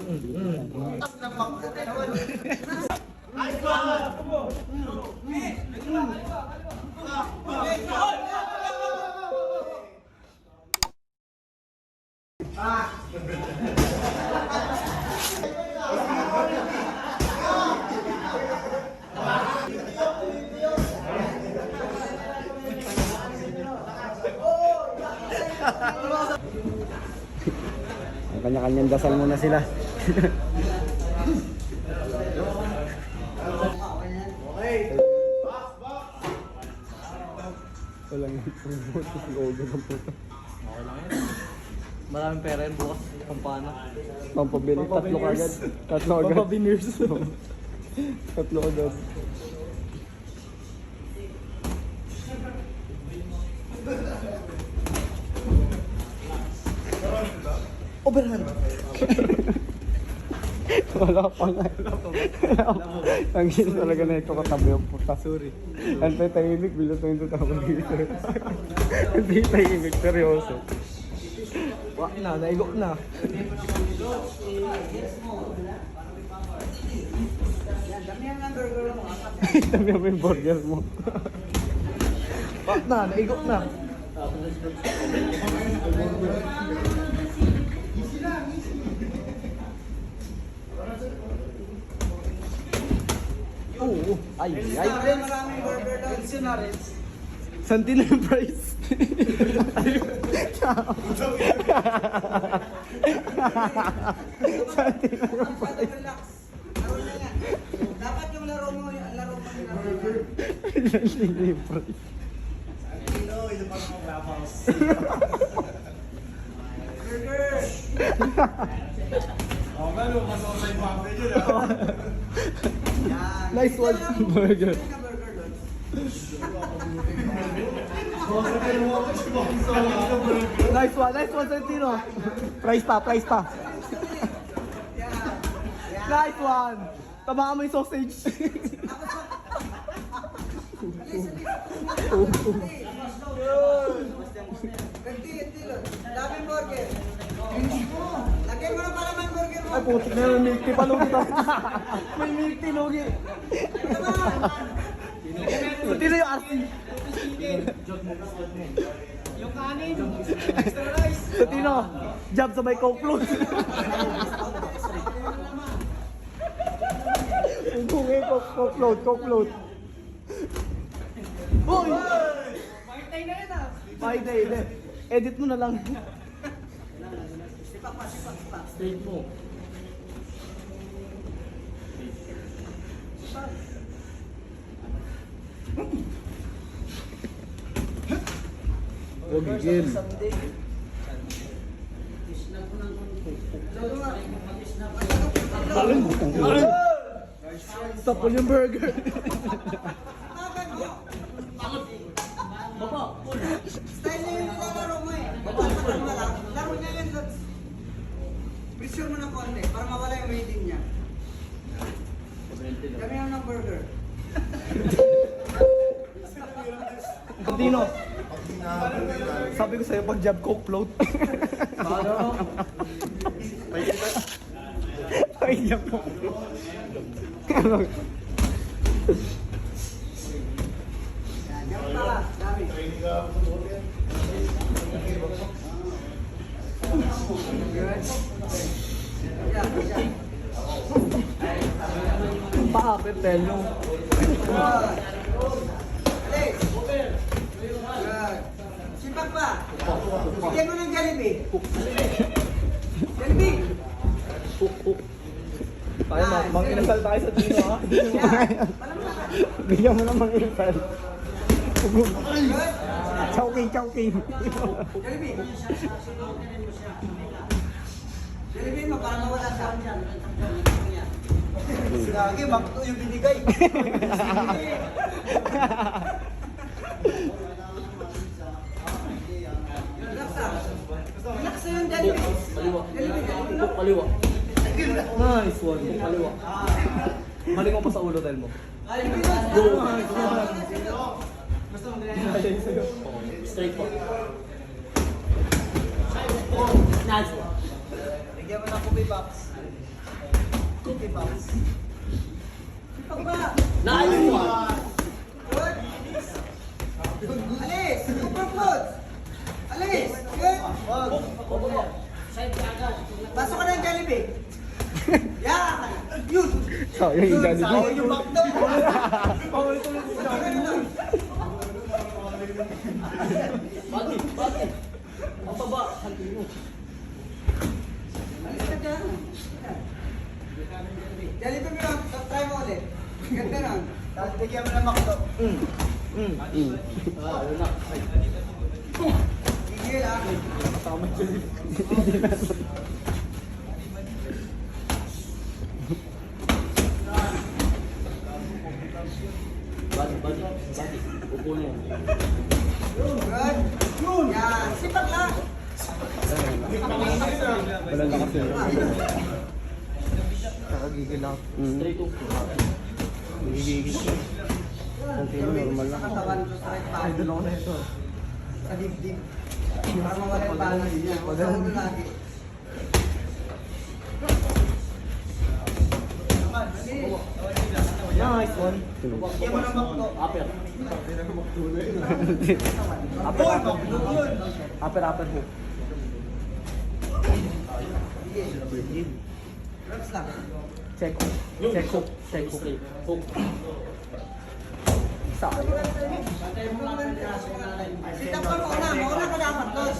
Ang kanya-kanyang dasal muna sila. Walang improvement si Ogo ng puto. Maraming pera yun bukas. Pampano. Pampabili. Tatlo agad. Tatlo agad. Pampabineers. Tatlo agad. Overhand. Wala pa nga. Ang gino talaga na ito katabi ang puta. Sorry. Antay tahimik, bila tayo ito tawag dito. Hindi tahimik, seryoso. Wak na, naigo na. Dami mo yung burger mo. Wak na, naigo na. Oo, ay. Maraming burger doon. Santi na yung price. Santi na yung Relax. Laro na yan. Dapat yung laro mo yung laro. Santi yung price. Burger! Nice one. Burger. Burger doon. Nice one, Santino. Price pa. Nice one. Tamaan mo yung sausage. Ganti doon. Daming burger. Lagyan mo na pala man burger mo. Ay, putik na yung milk tea pa, Lugi. May milk tea, Lugi. Santino yung RC. Yung kanin. Extra rice. Santino, jab sa may coke float. Bungay, coke float. Hoy! Pakitay na yun ah. Hindi. Edit mo na lang. Sipak pa. Straight mo. Huwag gigil. Tapol yung burger. Style na yung nilalaro mo eh. Laro niya yun. Pressure mo ng konti para mawala yung rating niya. Kami yung ng burger. Santino. Sabi ko sa'yo pag jab coke float. Ay, yan po. Yan pa. Dami. Yan. Pa-upper telo. Alex. Good. Sipak pa. Bigyan mo ng Jollibee. Jollibee. Tayo, mang-inasal tayo sa Tino, ha? Bigyan mo naman yung file. Good. Chowking. Jollibee. Jollibee mo para mawala sa akin dyan. Lagi, makto yung binigay. Relax ah. Relax na yung Jollibee. Jollibee. Paliwa. Nice one. Paliwa. Balik mo pa sa ulo dahil mo. Go. Straight po. Nice one. Bigyan mo ng cookie box. Cookie box. Sipag ba? Nice one! Good. Alis! Super good! Alis! Good! Pasok ka ng Jollibee. Yan! Yun! So, yung Sayang Jollibee. yung back doon. Bakit? Ang baba, Santino. Alis ka dyan. Jollibee mo lang. Try mo ulit. Ganda lang. Tapos bigyan mo ng makto. Wala. Gigil ah. Bati. Upo na yan. Good. Yun. Yan. Sipag lang. Wala lakas yun. Nakagigil ako. Straight up. Nagigigil siya. Santino, normal lang. Katawan ko sa right Ay, body. doon ako na ito. Sa dibdib. Para mawala yung balance niya. Huwag sa ulo lagi. Nice one. Bigyan mo ng makto. Upper. Upper hook. Relax lang. Check hook. Check hook. Hook. Isa. Sit-up ka muna. Mauna ka dapat, Los.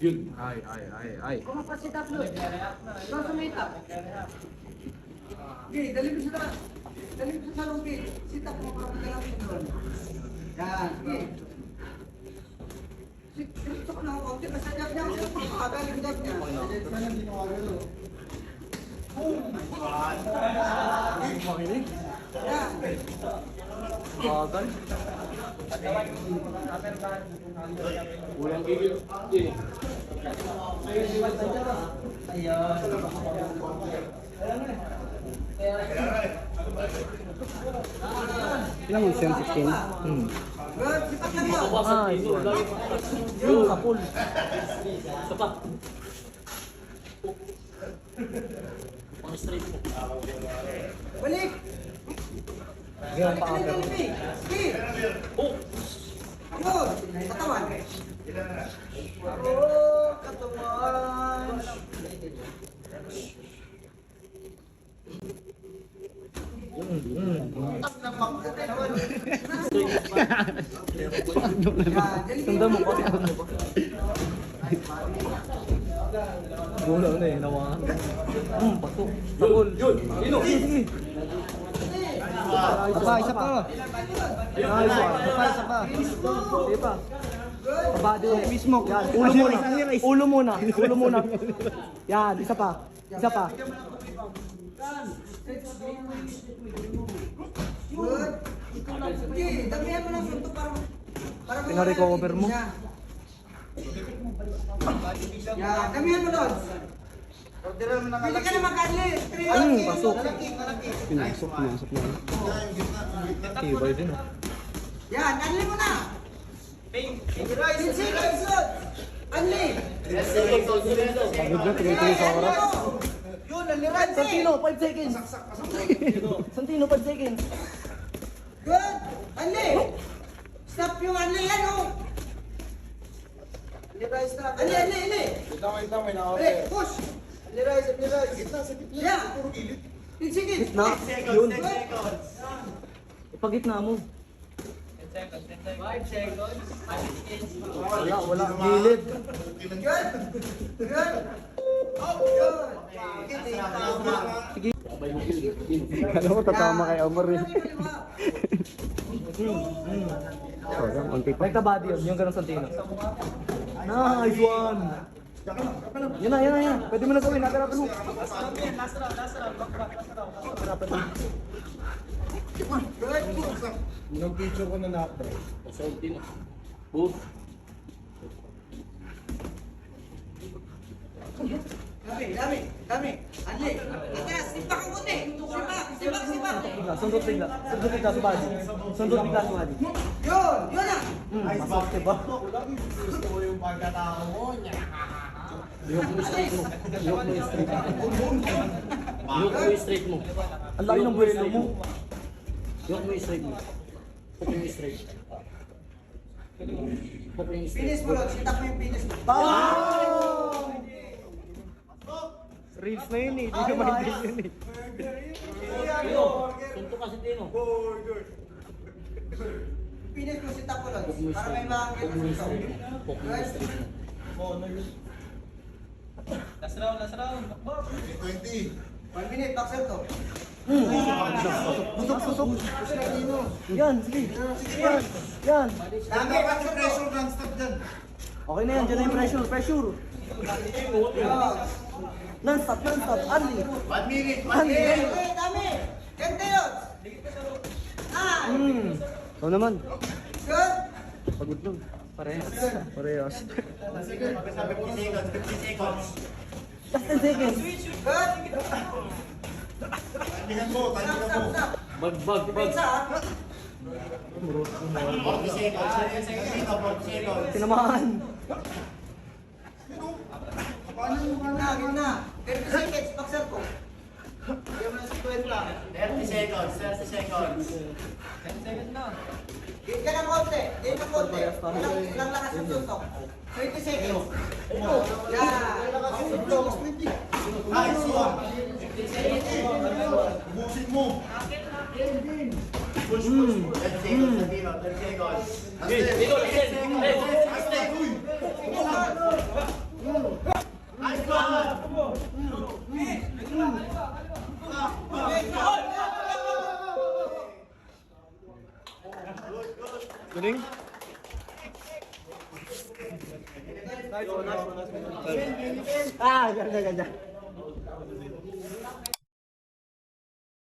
Yun. Ay. Kumapasit-up, Los. Los, sumit-up. Okay, dali mo sa lumpit. Sit-up mo para magalaw siya doon. Yan, sige. Sit-up ko na ako. Konti, basta dab niya. Pagkagal yung dab niya. Makinig. Yan. Bagal. Walang gigil. Ilang mo? 16? Good, sipat lang mo. Nice one. Yung kapul. Isa pa. Pang straight hook. Balik. Ganyan Balik pa ka ng upper. Jollibee. Sige. Hook. Yun. Katawan. Oh, katawan. Tanda mo pa. Bola na eh, nawa. Pasok. Takol. Yun. Ino. Sige. Isa pa. Nice one. Isa pa. Sige pa. Baba doon. Mismo. Yan. Ulo muna. Ulo muna. Yan. Isa pa. Isa pa. Good. Okay, damihan mo ng suntok para Pina-recover mo? Yan, damihan mo doon. Pili ka na mag-adli. Pasok. Pinasok na. Tibay din ah. Yan, adli mo na. 10 seconds, Lord. Adli. Pagod na, tingin-tingin sa oras. Yun, naliran. Santino, 5 seconds. Santino, 5 seconds. Good. Adli. Stop yung adli yan, oh. Ali. Wait, push. Yeah. 10 seconds. Na? Yun. Good. Ipagitna mo. Wala. Gilid. Good. Good. Good. Alam mo, tatama kay Omar eh. So, yan, unti pa. Like the body yun, yung ganun Santino. Nice one! Yan na. Pwede mo na gawin, natarapan mo. Nag-picture ko na knockdown. Santino. Both. Dami. Adli. Atas, ipa kang bigla. Sundot bigla. Sundot bigla sa body. Sundot bigla sa body. Yun! Yun na! Masok, diba? Iyok mo yung straight mo. Iyok mo yung straight mo. Iyok mo yung straight mo. Ang laki ng buwelo mo. Iyok mo yung straight mo. Puk mo yung straight. Puk mo yung straight. Finish mo lang. Sitak mo yung finish mo. Reels na yun eh. Di naman din yun eh. Tino, sunto kasi Tino. Finish mo sitak mo lang. Puk mo yung Para may straight. makakita Puk mo yung sa straight. Puk mo yung straight mo. Last round. 1 minute, boxer to. Busok, busok. Yan, sige. Yan, yan. Dami, boxer to. Okay na yan, dyan na yung pressure, pressure. Non-stop, non-stop. Andy. 1 minute, 1 minute. Dami! Ganda yun! Ah! Ikaw naman. Good! Pagod nun. Parehas. Parehas. Last 10 seconds. Good! Stop, stop, stop. Bag. Isa, ah. Tinamaan. Gitna. 30 seconds, boxer ko. Bigyan mo na sa 20. 30 seconds. Hit ka ng konti. Hit ng konti. Ilang lakas ang suntok. 20 seconds. Tino, listen. Galing? Ah, ganda, ganda.